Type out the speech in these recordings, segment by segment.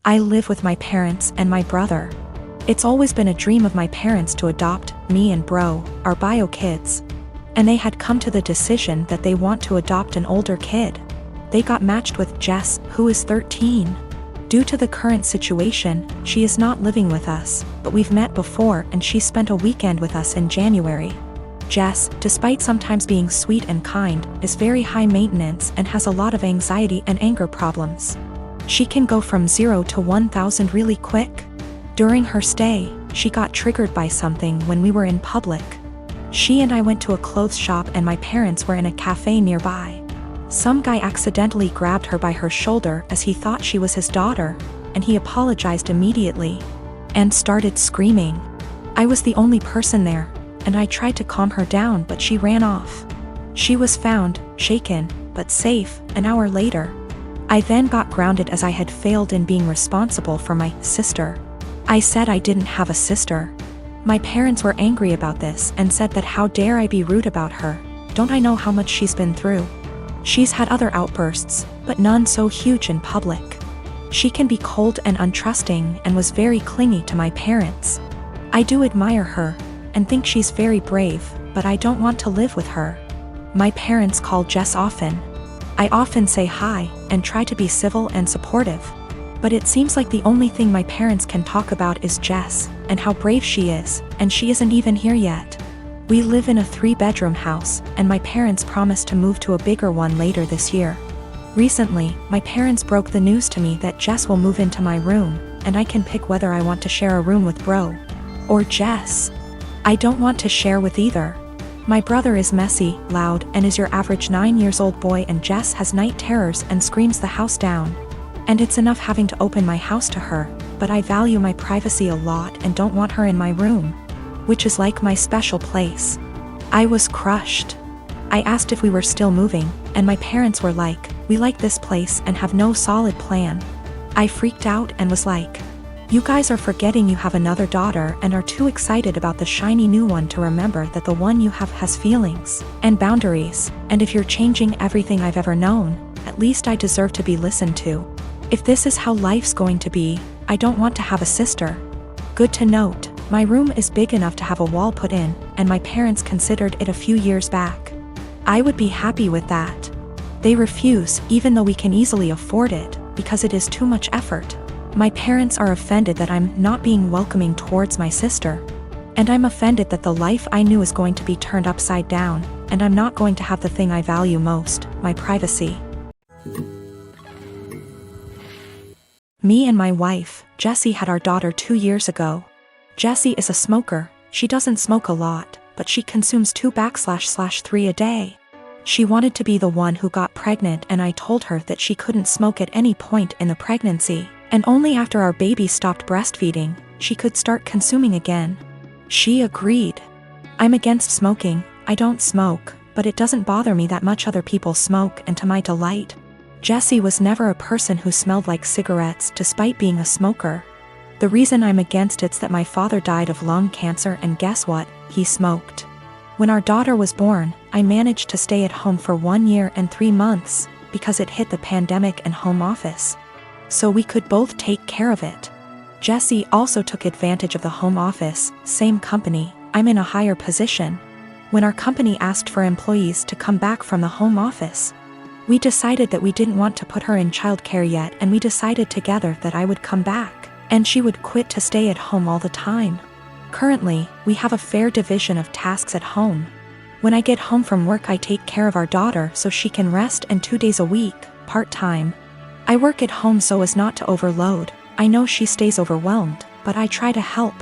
I live with my parents and my brother. It's always been a dream of my parents to adopt me and bro, our bio kids. And they had come to the decision that they want to adopt an older kid. They got matched with Jess, who is 13. Due to the current situation, she is not living with us, but we've met before and she spent a weekend with us in January. Jess, despite sometimes being sweet and kind, is very high maintenance and has a lot of anxiety and anger problems. She can go from 0 to 1,000 really quick. During her stay, she got triggered by something when we were in public. She and I went to a clothes shop and my parents were in a cafe nearby. Some guy accidentally grabbed her by her shoulder as he thought she was his daughter, and he apologized immediately and started screaming. I was the only person there, and I tried to calm her down, but she ran off. She was found, shaken, but safe, an hour later. I then got grounded as I had failed in being responsible for my sister. I said I didn't have a sister. My parents were angry about this and said that how dare I be rude about her, don't I know how much she's been through? She's had other outbursts, but none so huge in public. She can be cold and untrusting and was very clingy to my parents. I do admire her and think she's very brave, but I don't want to live with her. My parents call Jess often. I often say hi and try to be civil and supportive. But it seems like the only thing my parents can talk about is Jess and how brave she is, and she isn't even here yet. We live in a 3-bedroom house, and my parents promised to move to a bigger one later this year. Recently, my parents broke the news to me that Jess will move into my room, and I can pick whether I want to share a room with bro or Jess. I don't want to share with either. My brother is messy, loud, and is your average 9-year-old boy, and Jess has night terrors and screams the house down. And it's enough having to open my house to her, but I value my privacy a lot and don't want her in my room, which is like my special place. I was crushed. I asked if we were still moving, and my parents were like, we like this place and have no solid plan. I freaked out and was like, you guys are forgetting you have another daughter and are too excited about the shiny new one to remember that the one you have has feelings and boundaries, and if you're changing everything I've ever known, at least I deserve to be listened to. If this is how life's going to be, I don't want to have a sister. Good to note, my room is big enough to have a wall put in, and my parents considered it a few years back. I would be happy with that. They refuse, even though we can easily afford it, because it is too much effort. My parents are offended that I'm not being welcoming towards my sister. And I'm offended that the life I knew is going to be turned upside down, and I'm not going to have the thing I value most, my privacy. Me and my wife, Jessie, had our daughter 2 years ago. Jessie is a smoker. She doesn't smoke a lot, but she consumes 2/3 a day. She wanted to be the one who got pregnant, and I told her that she couldn't smoke at any point in the pregnancy, and only after our baby stopped breastfeeding, she could start consuming again. She agreed. I'm against smoking. I don't smoke, but it doesn't bother me that much other people smoke, and to my delight, Jessie was never a person who smelled like cigarettes despite being a smoker. The reason I'm against it's that my father died of lung cancer, and guess what? He smoked. When our daughter was born, I managed to stay at home for 1 year and 3 months, because it hit the pandemic and home office. So we could both take care of it. Jessie also took advantage of the home office, same company, I'm in a higher position. When our company asked for employees to come back from the home office, we decided that we didn't want to put her in childcare yet, and we decided together that I would come back, and she would quit to stay at home all the time. Currently, we have a fair division of tasks at home. When I get home from work, I take care of our daughter so she can rest, and 2 days a week, part-time, I work at home so as not to overload. I know she stays overwhelmed, but I try to help.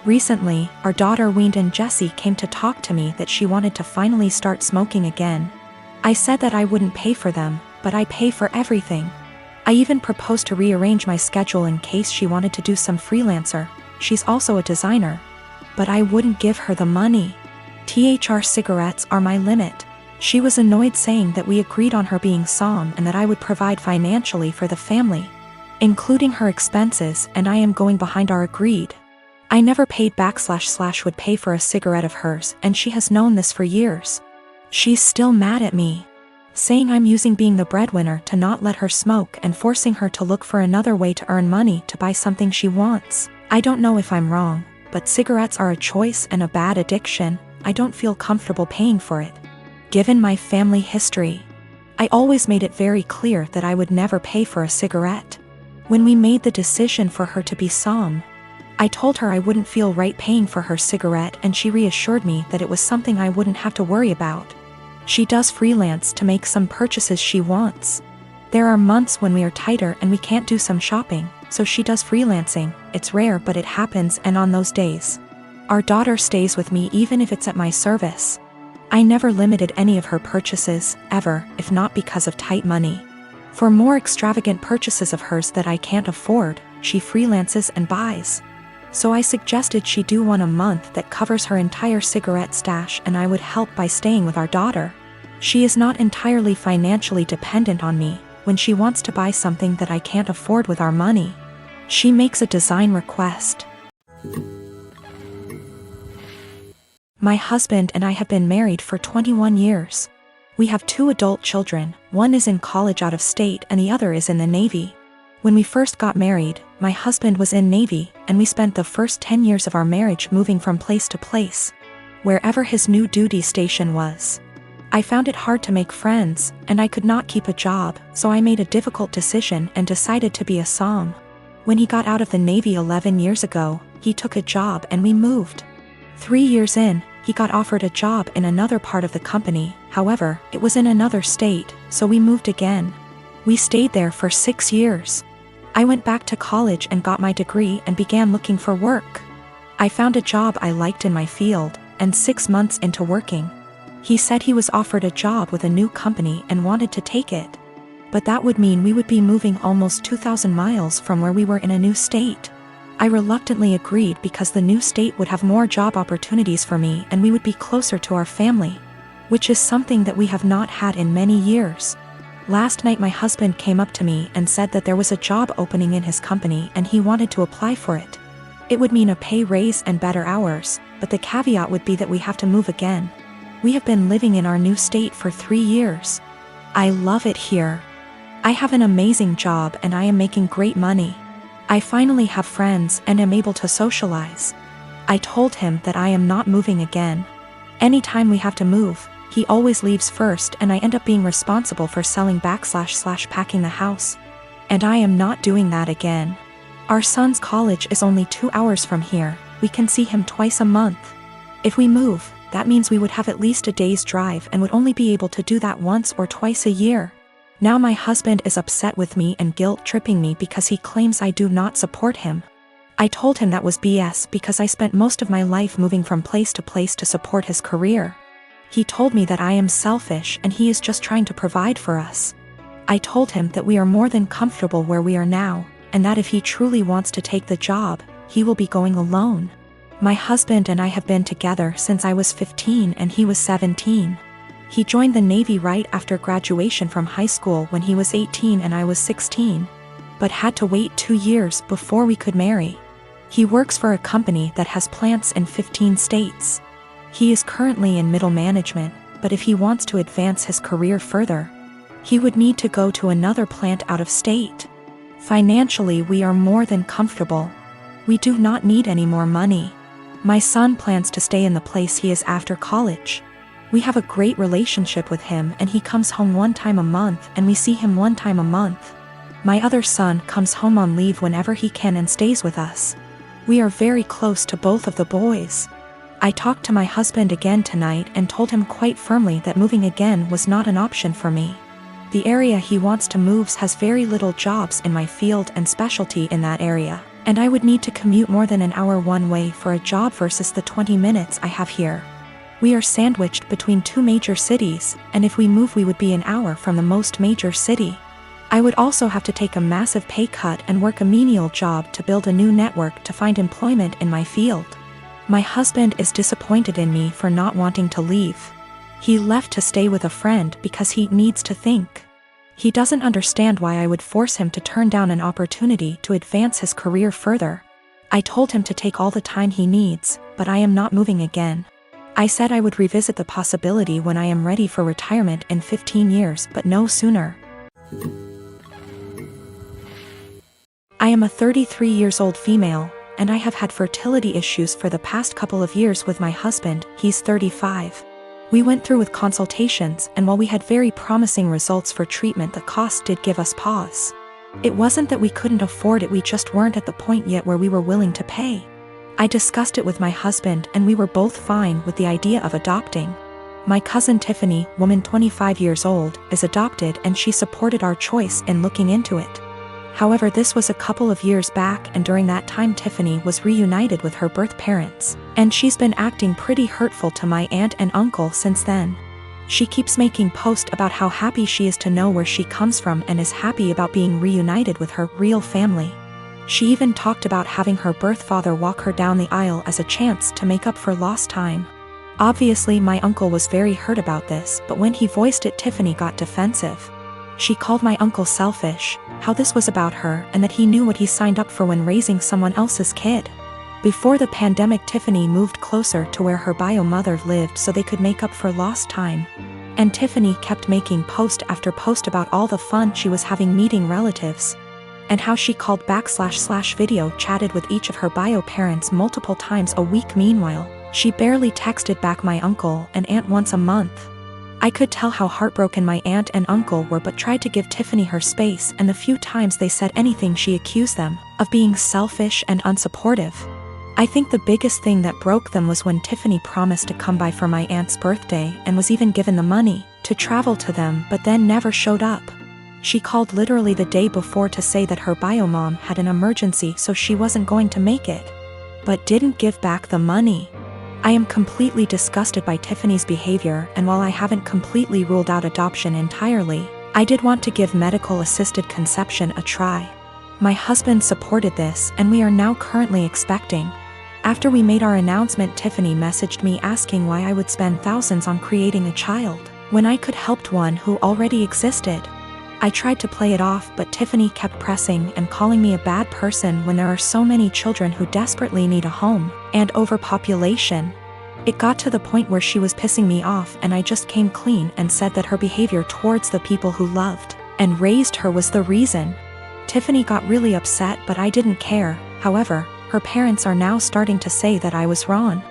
Recently, our daughter weaned, and Jessie came to talk to me that she wanted to finally start smoking again. I said that I wouldn't pay for them, but I pay for everything. I even proposed to rearrange my schedule in case she wanted to do some freelancer. She's also a designer. But I wouldn't give her the money. THR cigarettes are my limit. She was annoyed, saying that we agreed on her being somm and that I would provide financially for the family, including her expenses, and I am going behind our agreed. I never paid / would pay for a cigarette of hers, and she has known this for years. She's still mad at me. saying I'm using being the breadwinner to not let her smoke and forcing her to look for another way to earn money to buy something she wants. I don't know if I'm wrong, but cigarettes are a choice and a bad addiction. I don't feel comfortable paying for it. Given my family history, I always made it very clear that I would never pay for a cigarette. When we made the decision for her to be some, I told her I wouldn't feel right paying for her cigarette, and she reassured me that it was something I wouldn't have to worry about. She does freelance to make some purchases she wants. There are months when we are tighter and we can't do some shopping, so she does freelancing. It's rare, but it happens, and on those days, our daughter stays with me even if it's at my service. I never limited any of her purchases, ever, if not because of tight money. For more extravagant purchases of hers that I can't afford, she freelances and buys. So I suggested she do one a month that covers her entire cigarette stash, and I would help by staying with our daughter. She is not entirely financially dependent on me. When she wants to buy something that I can't afford with our money, she makes a design request. My husband and I have been married for 21 years. We have 2 adult children. One is in college out of state and the other is in the Navy. When we first got married, my husband was in Navy, and we spent the first 10 years of our marriage moving from place to place, wherever his new duty station was. I found it hard to make friends, and I could not keep a job, so I made a difficult decision and decided to be a som. When he got out of the Navy 11 years ago, he took a job and we moved. 3 years in, he got offered a job in another part of the company. However, it was in another state, so we moved again. We stayed there for 6 years. I went back to college and got my degree and began looking for work. I found a job I liked in my field, and 6 months into working, he said he was offered a job with a new company and wanted to take it. But that would mean we would be moving almost 2,000 miles from where we were in a new state. I reluctantly agreed because the new state would have more job opportunities for me and we would be closer to our family, which is something that we have not had in many years. Last night my husband came up to me and said that there was a job opening in his company and he wanted to apply for it. It would mean a pay raise and better hours, but the caveat would be that we have to move again. We have been living in our new state for 3 years. I love it here. I have an amazing job and I am making great money. I finally have friends and am able to socialize. I told him that I am not moving again. Anytime we have to move, he always leaves first and I end up being responsible for selling / packing the house. And I am not doing that again. Our son's college is only 2 hours from here. We can see him twice a month. If we move, that means we would have at least a day's drive and would only be able to do that once or twice a year. Now my husband is upset with me and guilt-tripping me because he claims I do not support him. I told him that was BS because I spent most of my life moving from place to place to support his career. He told me that I am selfish and he is just trying to provide for us. I told him that we are more than comfortable where we are now, and that if he truly wants to take the job, he will be going alone. My husband and I have been together since I was 15 and he was 17. He joined the Navy right after graduation from high school when he was 18 and I was 16, but had to wait 2 years before we could marry. He works for a company that has plants in 15 states. He is currently in middle management, but if he wants to advance his career further, he would need to go to another plant out of state. Financially, we are more than comfortable. We do not need any more money. My son plans to stay in the place he is after college. We have a great relationship with him and he comes home 1 time a month and we see him 1 time a month. My other son comes home on leave whenever he can and stays with us. We are very close to both of the boys. I talked to my husband again tonight and told him quite firmly that moving again was not an option for me. The area he wants to move has very little jobs in my field and specialty in that area, and I would need to commute more than an hour one way for a job versus the 20 minutes I have here. We are sandwiched between 2 major cities, and if we move we would be an hour from the most major city. I would also have to take a massive pay cut and work a menial job to build a new network to find employment in my field. My husband is disappointed in me for not wanting to leave. He left to stay with a friend because he needs to think. He doesn't understand why I would force him to turn down an opportunity to advance his career further. I told him to take all the time he needs, but I am not moving again. I said I would revisit the possibility when I am ready for retirement in 15 years, but no sooner. I am a 33 years old female, and I have had fertility issues for the past couple of years with my husband. He's 35. We went through with consultations, and while we had very promising results for treatment, the cost did give us pause. It wasn't that we couldn't afford it, we just weren't at the point yet where we were willing to pay. I discussed it with my husband and we were both fine with the idea of adopting. My cousin Tiffany, woman 25 years old, is adopted and she supported our choice in looking into it. However, this was a couple of years back, and during that time Tiffany was reunited with her birth parents, and she's been acting pretty hurtful to my aunt and uncle since then. She keeps making posts about how happy she is to know where she comes from and is happy about being reunited with her real family. She even talked about having her birth father walk her down the aisle as a chance to make up for lost time. Obviously, my uncle was very hurt about this, but when he voiced it, Tiffany got defensive. She called my uncle selfish, how this was about her, and that he knew what he signed up for when raising someone else's kid. Before the pandemic, Tiffany moved closer to where her bio mother lived so they could make up for lost time. And Tiffany kept making post after post about all the fun she was having meeting relatives, and how she called / video chatted with each of her bio parents multiple times a week. Meanwhile, she barely texted back my uncle and aunt once a month. I could tell how heartbroken my aunt and uncle were, but tried to give Tiffany her space, and the few times they said anything she accused them of being selfish and unsupportive. I think the biggest thing that broke them was when Tiffany promised to come by for my aunt's birthday and was even given the money to travel to them, but then never showed up. She called literally the day before to say that her bio mom had an emergency so she wasn't going to make it, but didn't give back the money. I am completely disgusted by Tiffany's behavior, and while I haven't completely ruled out adoption entirely, I did want to give medical-assisted conception a try. My husband supported this, and we are now currently expecting. After we made our announcement, Tiffany messaged me asking why I would spend thousands on creating a child when I could help one who already existed. I tried to play it off, but Tiffany kept pressing and calling me a bad person when there are so many children who desperately need a home, and overpopulation. It got to the point where she was pissing me off, and I just came clean and said that her behavior towards the people who loved and raised her was the reason. Tiffany got really upset, but I didn't care. However, her parents are now starting to say that I was wrong.